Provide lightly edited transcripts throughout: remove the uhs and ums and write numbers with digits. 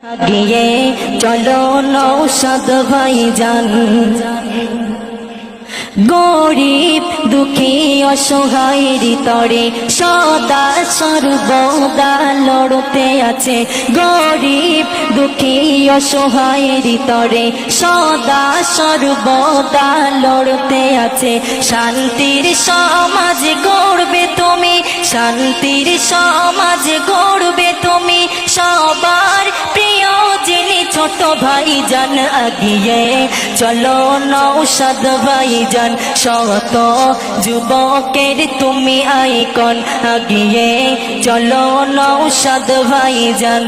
গিয়ে চলো নৌশাদ ভাইজান, গরিব দুঃখী অসহায়ের তরে সদা সর্বদা লড়তে আছে। গরিব দুঃখী অসহায়ের তরে সদা সর্বদা লড়তে আছে। শান্তির সমাজ গড়বে তুমি, শান্তির সমাজ গড়বে তুমি, সবার প্রিয় যিনি ছোট ভাইজান। আগিয়ে চলো নৌশাদ ভাইজান, শত যুবকের তুমি আইকন। আগিয়ে চলো নৌশাদ ভাইজান।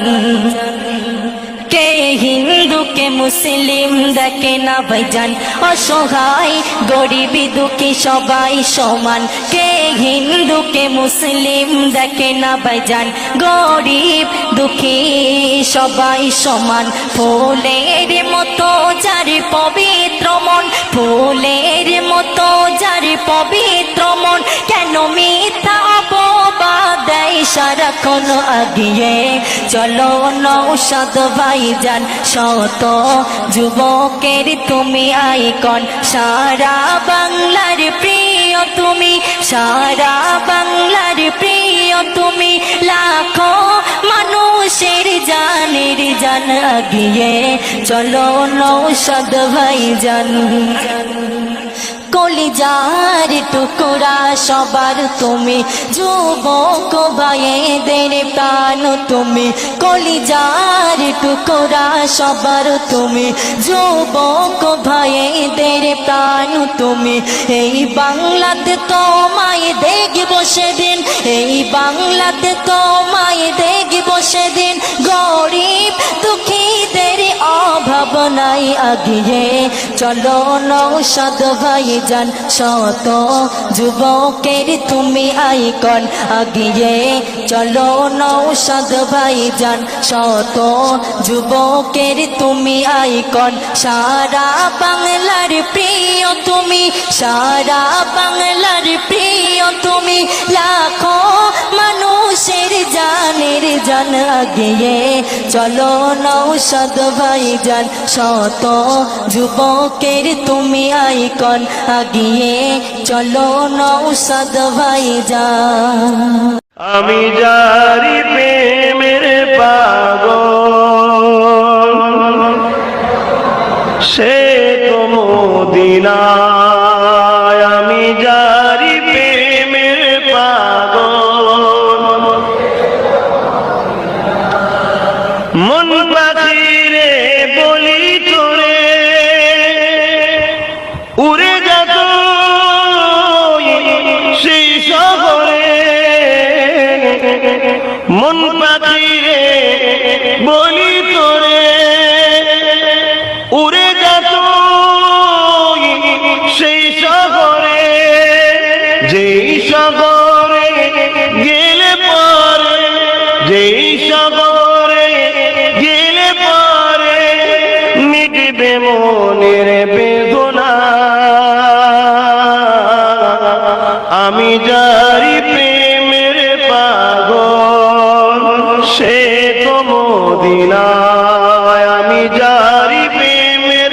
কে হিন্দু কে মুসলিম দেখে না ভাইজান, অসহায় গরিব দুঃখী সবাই সমান। কে হিন্দু কে মুসলিম দেখে না ভাইজান, গরিব দুঃখী সবাই সমান। ফুলের মতো যার পবিত্র মন, ফুলের মতো যার পবিত্র মন, কেন মিথ্যা অপবাদ দেয় সারাক্ষণ। আগিয়ে চলো নৌশাদ ভাইজান, শত যুবকের তুমি আইকন। সারা বাংলার প্রিয় তুমি, সারা বাংলার প্রিয় তুমি, লাখো মানুষের জানের জান। আগিয়ে চলো নৌশাদ ভাইজান। কলিজার টুকরা সবার তুমি, যুবক ভাইদের প্রাণ তুমি। কলিজার টুকরা সবার তুমি, যুবক ভাইদের প্রাণ তুমি। এই বাংলাতে তোমায় দেখব সেদিন, এই বাংলাতে তোমায় দেখব সেদিন, গরিব দুঃখীদের অভাব নাই। আগিয়ে চলো নৌশাদ ভাইজান, শত যুবকের তুমি আইকন। আগিয়ে চলো নৌশাদ ভাইজান, শত যুবকের তুমি আইকন। সারা বাংলার প্রিয় তুমি, সারা বাংলার প্রিয় তুমি, লাখো মানুষের জানের জান। আগিয়ে চলো নৌশাদ ভাইজান, শত যুবকের তুমি আইকন। আগিয়ে চলো নৌশাদ ভাইজান। আমি যারি প্রেমের পাগল, সে তো মদিনায়। আমি যারি প্রেমের পাগল, মন পাখিরে বলি তোরে, উড়ে যেত সেই শহরে। মন পাখিরে বলি তোরে, উড়ে যেত সেই শহরে। যেই শহরে গেলে পরে, যেই শহরে গেলে পরে, মিটবে মনের বেদনা। আমি যারি প্রেমের পাগল, সে তো মদিনায়। আমি যারি প্রেমের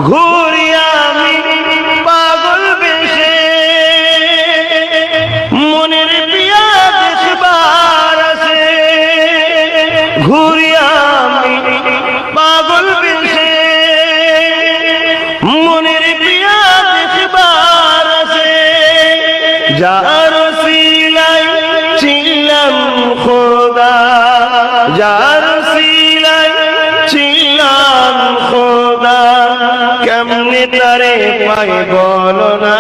ঘুরি আমি পাগল বেশে, মনের পিয়া দেখবার আছে। ঘুরি আমি পাগল বেশে, মনের পিয়া দেখবার আছে। যার সিলাই ছিলাম খোদা, যার সিলাই ছিলাম খোদা, কেমনে তারে পাই বলো না।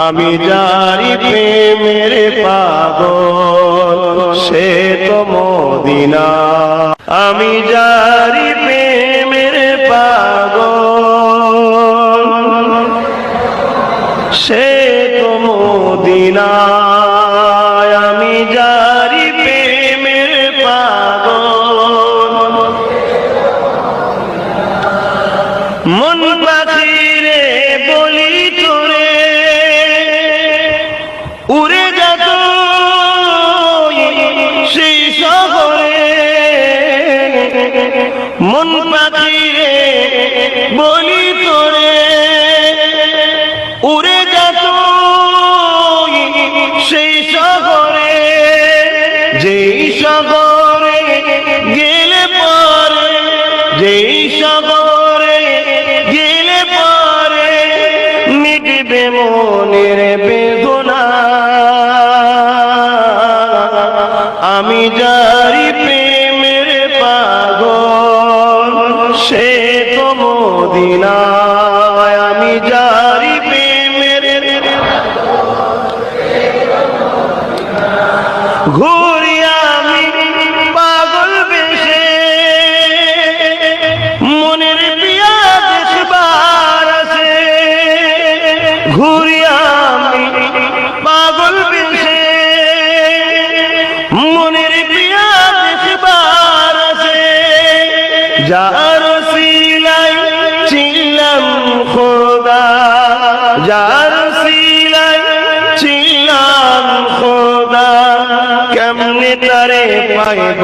আমি যারি প্রেমের পাগল, সে তো মদিনা। আমি যারি প্রেমের পাগল, সে তো মদিনায়। আমি যারি প্রেমের পাগল, মন পাখিরে বলি তোরে, উড়ে যেত মন পাখিরে বলি তোরে উড়ে যেত সেই সাগরে, যেই সাগরে গেলে পরে, যেই সাগরে গেলে পরে মিটবে মনের বেদনা। আমি যারি প্রেমের পাগল সে তো মদিনায়, আমি যারি প্রেমের ঘুরি আমি পাগল বেশে মনের পিয়া দেখবার আছে, ঘুরি আমি পাগল বেশে মনের পিয়া দেখবার আছে। যার সিলাই ছিলাম খোদা, যার সিলাই ছিলাম খোদা, কেমনে তারে পাইব